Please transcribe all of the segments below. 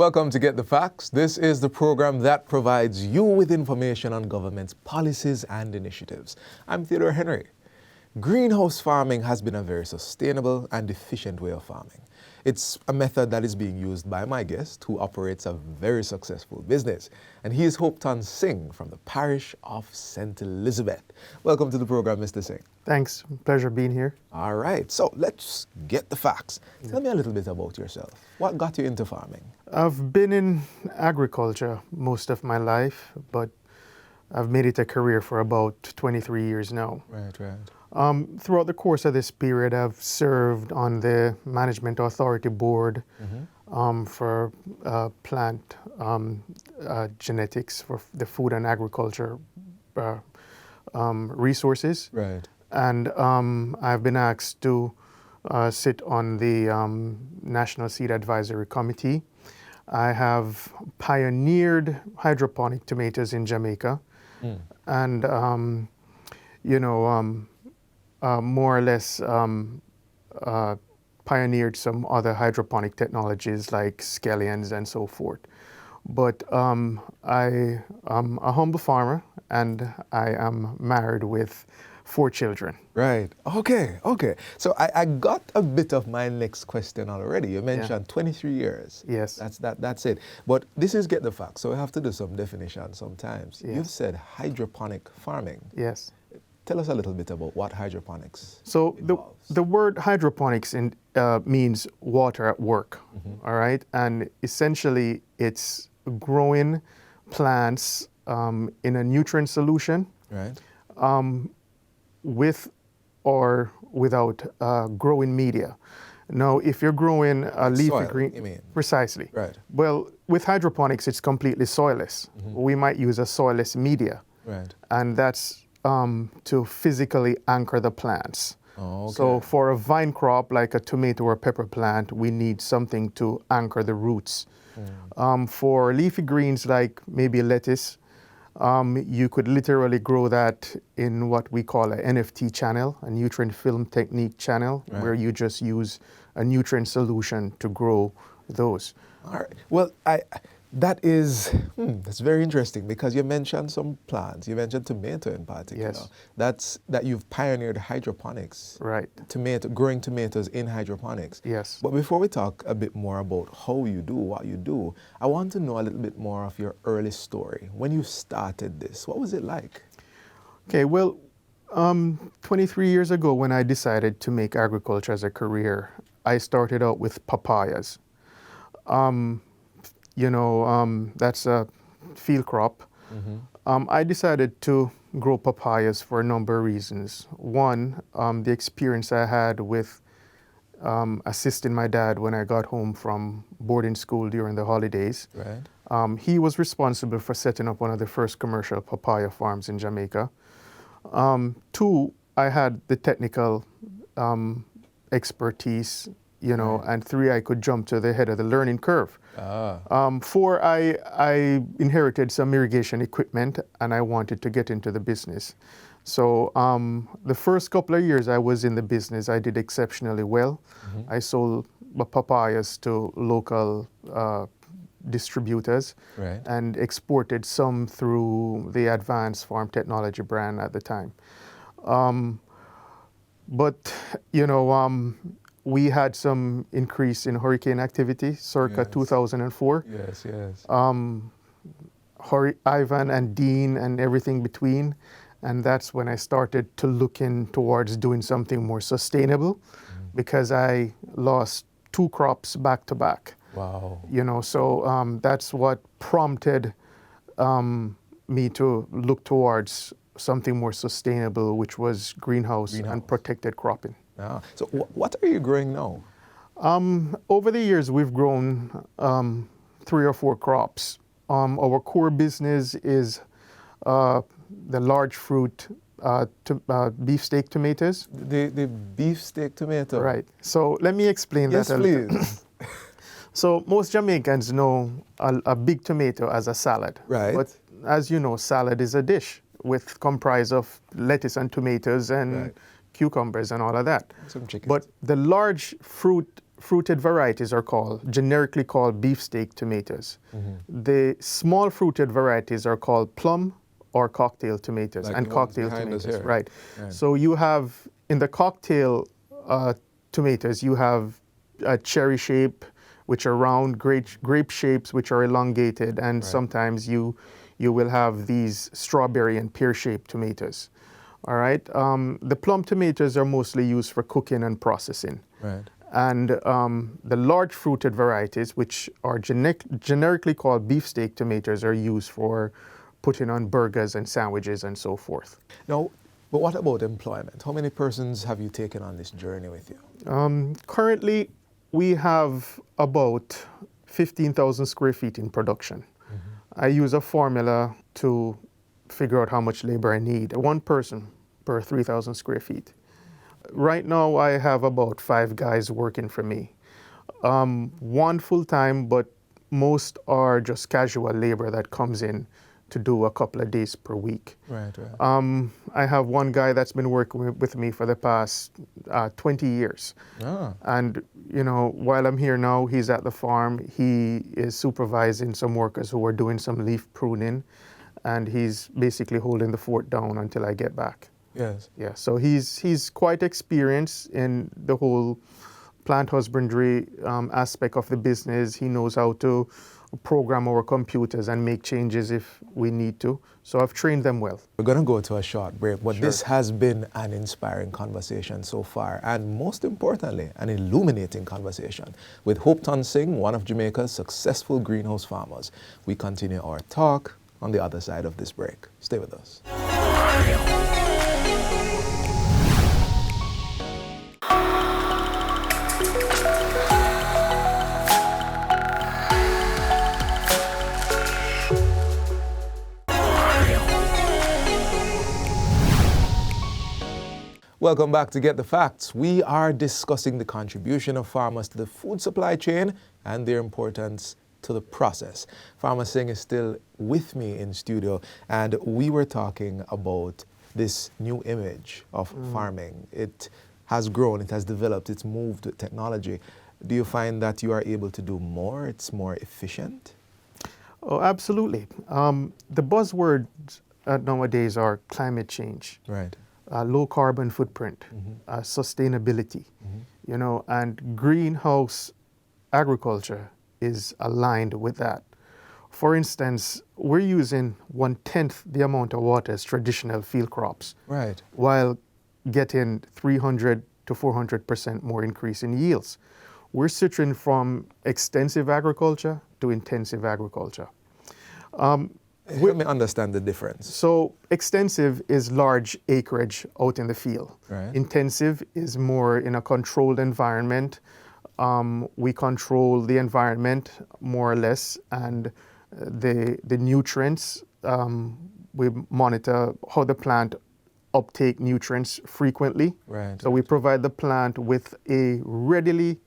Welcome to Get the Facts. This is the program that provides you with information on government's policies and initiatives. I'm Theodore Henry. Greenhouse farming has been a very sustainable and efficient way of farming. It's a method that is being used by my guest, who operates a very successful business. And he is Hopeton Singh from the parish of St. Elizabeth. Welcome to the program, Mr. Singh. Thanks. Pleasure being here. All right. So let's get the facts. Tell me a little bit about yourself. What got you into farming? I've been in agriculture most of my life, but I've made it a career for about 23 years now. Right. Throughout the course of this period, I've served on the Management Authority Board for plant genetics for the food and agriculture resources. Right. And I've been asked to sit on the National Seed Advisory Committee. I have pioneered hydroponic tomatoes in Jamaica, and more or less pioneered some other hydroponic technologies like scallions and so forth. But I am a humble farmer, and I am married with 4 children. Right. Okay. So I got a bit of my next question already. You mentioned 23 years. Yes. That's it. But this is Get the Facts, so we have to do some definition sometimes. Yes. You've said hydroponic farming. Yes. Tell us a little bit about what hydroponics So the word hydroponics means water at work, all right? And essentially it's growing plants in a nutrient solution, right? with or without growing media. Now, if you're growing a leafy soil, green, you mean? Precisely. Right. Well, with hydroponics, it's completely soilless. We might use a soilless media, Right. and that's to physically anchor the plants. Oh, okay. So for a vine crop like a tomato or pepper plant, we need something to anchor the roots. For leafy greens like maybe lettuce, you could literally grow that in what we call an NFT channel, a nutrient film technique channel, Right. where you just use a nutrient solution to grow those. All right. Well, that's very interesting, because you mentioned some plants. You mentioned tomato in particular. Yes. That you've pioneered hydroponics. Right. Growing tomatoes in hydroponics. Yes. But before we talk a bit more about how you do what you do, I want to know a little bit more of your early story. When you started this, what was it like? Okay, well, 23 years ago when I decided to make agriculture as a career, I started out with papayas. That's a field crop. I decided to grow papayas for a number of reasons. One, the experience I had with assisting my dad when I got home from boarding school during the holidays. Right. He was responsible for setting up one of the first commercial papaya farms in Jamaica. 2, I had the technical expertise, Right. and 3, I could jump to the head of the learning curve. 4, I inherited some irrigation equipment, and I wanted to get into the business. So the first couple of years I was in the business, I did exceptionally well. I sold papayas to local distributors, Right. and exported some through the Advanced Farm Technology brand at the time. We had some increase in hurricane activity circa Yes. 2004. Yes. Ivan and Dean and everything between. And that's when I started to look in towards doing something more sustainable, because I lost 2 crops back to back. Wow. So that's what prompted me to look towards something more sustainable, which was greenhouse. And protected cropping. So what are you growing now? Over the years, we've grown 3 or 4 crops. Our core business is the large fruit beefsteak tomatoes. The beefsteak tomato. Right. So let me explain that a little. Please. So most Jamaicans know a big tomato as a salad. Right. But as you know, salad is a dish comprised of lettuce and tomatoes and cucumbers and all of that. Some chicken. But the large fruit fruited varieties are generically called beefsteak tomatoes. The small fruited varieties are called plum or cocktail tomatoes, Like and the ones cocktail behind us tomatoes, here. right. Right. So you have, in the cocktail tomatoes, you have a cherry shape, which are round, grape shapes, which are elongated, and sometimes you will have these strawberry and pear-shaped tomatoes. All right. The plum tomatoes are mostly used for cooking and processing. Right. And the large fruited varieties, which are generically called beefsteak tomatoes, are used for putting on burgers and sandwiches and so forth. Now, but what about employment? How many persons have you taken on this journey with you? Currently, we have about 15,000 square feet in production. I use a formula to figure out how much labor I need. One person per 3,000 square feet. Right now, I have about 5 guys working for me. One full-time, but most are just casual labor that comes in to do a couple of days per week. Right, right. I have one guy that's been working with me for the past 20 years. Ah. And, you know, while I'm here now, he's at the farm. He is supervising some workers who are doing some leaf pruning, and he's basically holding the fort down until I get back. Yes. Yeah, so he's quite experienced in the whole plant husbandry aspect of the business. He knows how to program our computers and make changes if we need to. So I've trained them well. We're going to go to a short break, but Sure. this has been an inspiring conversation so far, and most importantly, an illuminating conversation with Hopeton Singh, one of Jamaica's successful greenhouse farmers. We continue our talk on the other side of this break. Stay with us. Welcome back to Get the Facts. We are discussing the contribution of farmers to the food supply chain and their importance to the process. Farmer Singh is still with me in studio, and we were talking about this new image of farming. It has grown, it has developed, it's moved with technology. Do you find that you are able to do more? It's more efficient? Oh, absolutely. The buzzwords nowadays are climate change. Right. Low carbon footprint, sustainability, you know, and greenhouse agriculture is aligned with that. For instance, we're using 1/10 the amount of water as traditional field crops, Right. while getting 300 to 400% more increase in yields. We're switching from extensive agriculture to intensive agriculture. Let me understand the difference. So extensive is large acreage out in the field. Right. Intensive is more in a controlled environment. We control the environment more or less, and the nutrients, we monitor how the plant uptake nutrients frequently. Right. So we provide the plant with a readily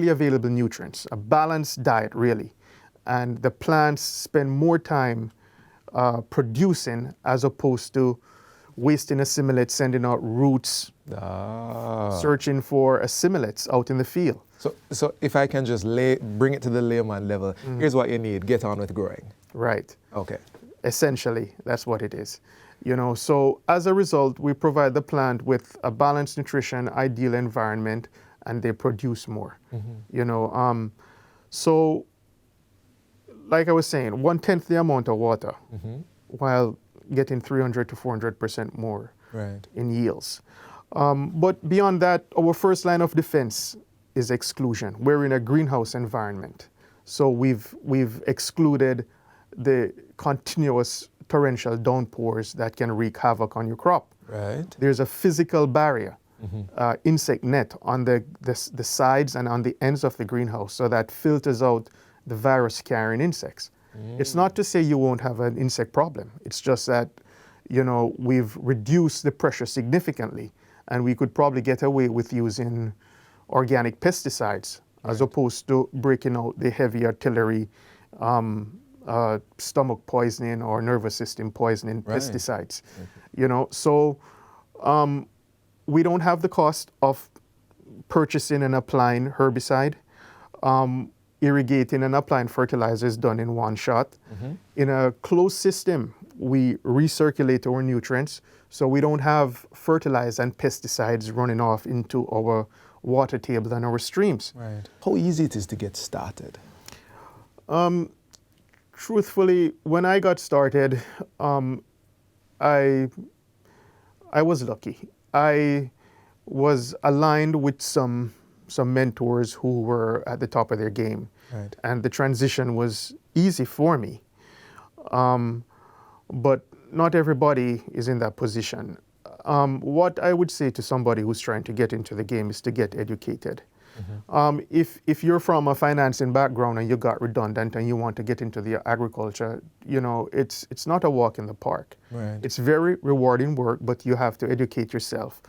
available nutrients, a balanced diet really. And the plants spend more time producing as opposed to wasting assimilates, sending out roots, searching for assimilates out in the field. So if I can just bring it to the layman level, here's what you need, get on with growing. Right. Okay. Essentially, that's what it is. You know, so as a result, we provide the plant with a balanced nutrition, ideal environment, and they produce more. You know, so like I was saying, 1/10 the amount of water, while getting 300 to 400% more Right. in yields. But beyond that, our first line of defense is exclusion. We're in a greenhouse environment, so we've excluded the continuous torrential downpours that can wreak havoc on your crop. Right. There's a physical barrier, insect net on the sides and on the ends of the greenhouse, so that filters out the virus-carrying insects. It's not to say you won't have an insect problem. It's just that, you know, we've reduced the pressure significantly, and we could probably get away with using organic pesticides as opposed to breaking out the heavy artillery, stomach poisoning or nervous system poisoning pesticides. You know, so we don't have the cost of purchasing and applying herbicide. Irrigating and applying fertilizer is done in one shot. In a closed system, we recirculate our nutrients, so we don't have fertilizer and pesticides running off into our water table and our streams. Right. How easy it is to get started? Truthfully, when I got started, I was lucky. I was aligned with some mentors who were at the top of their game. Right. And the transition was easy for me. But not everybody is in that position. What I would say to somebody who's trying to get into the game is to get educated. If you're from a financing background and you got redundant and you want to get into the agriculture, it's not a walk in the park. Right. It's very rewarding work, but you have to educate yourself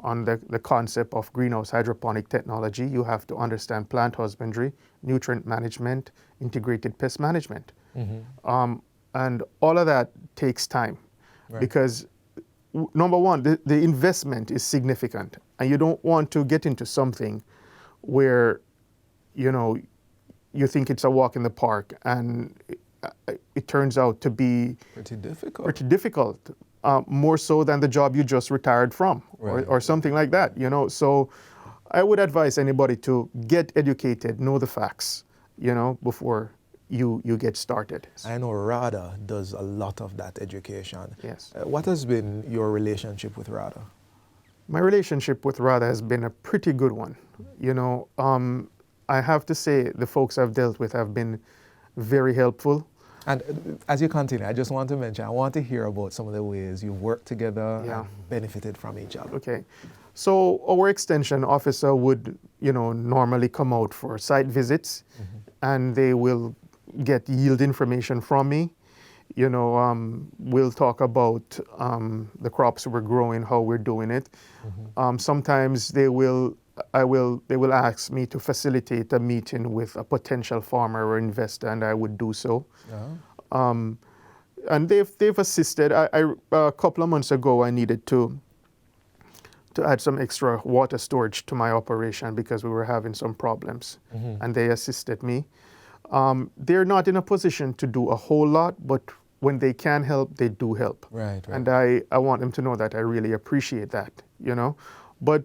on the concept of greenhouse hydroponic technology. You have to understand plant husbandry, nutrient management, integrated pest management. And all of that takes time. Right. Because number one, the investment is significant, and you don't want to get into something where you think it's a walk in the park and it turns out to be Pretty difficult. pretty difficult, more so than the job you just retired from. Right. or something like that. So I would advise anybody to get educated, know the facts, before you get started. I know RADA does a lot of that education. Yes. What has been your relationship with RADA? My relationship with RADA has been a pretty good one. I have to say the folks I've dealt with have been very helpful. And as you continue, I just want to mention, I want to hear about some of the ways you've worked together Yeah. and benefited from each other. Okay. So our extension officer would, normally come out for site visits, and they will get yield information from me. We'll talk about the crops we're growing, how we're doing it. Sometimes they will ask me to facilitate a meeting with a potential farmer or investor, and I would do so. Yeah. And they've assisted. A couple of months ago, I needed to add some extra water storage to my operation because we were having some problems, and they assisted me. They're not in a position to do a whole lot, but when they can help, they do help. Right. And I want them to know that I really appreciate that, But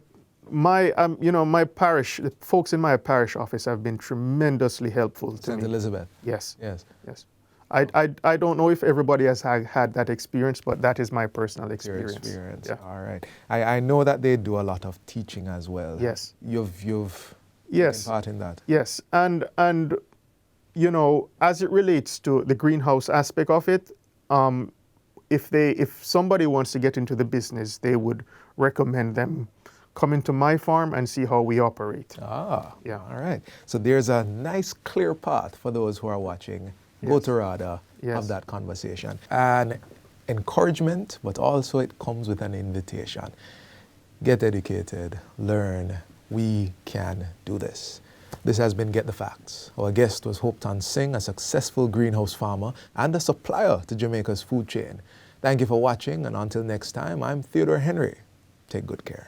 my parish, the folks in my parish office have been tremendously helpful to St. me. Elizabeth. Yes. Yes. Yes. I don't know if everybody has had that experience, but that is my personal experience. Your experience. Yeah. All right. I know that they do a lot of teaching as well. Yes. You've Yes. taken part in that. Yes. And as it relates to the greenhouse aspect of it, if somebody wants to get into the business, they would recommend them come into my farm and see how we operate. Yeah. All right. So there's a nice clear path for those who are watching. Go Yes. to RADA, Yes. have that conversation. And encouragement, but also it comes with an invitation. Get educated, learn. We can do this. This has been Get the Facts. Our guest was Hopeton Singh, a successful greenhouse farmer and a supplier to Jamaica's food chain. Thank you for watching, and until next time, I'm Theodore Henry. Take good care.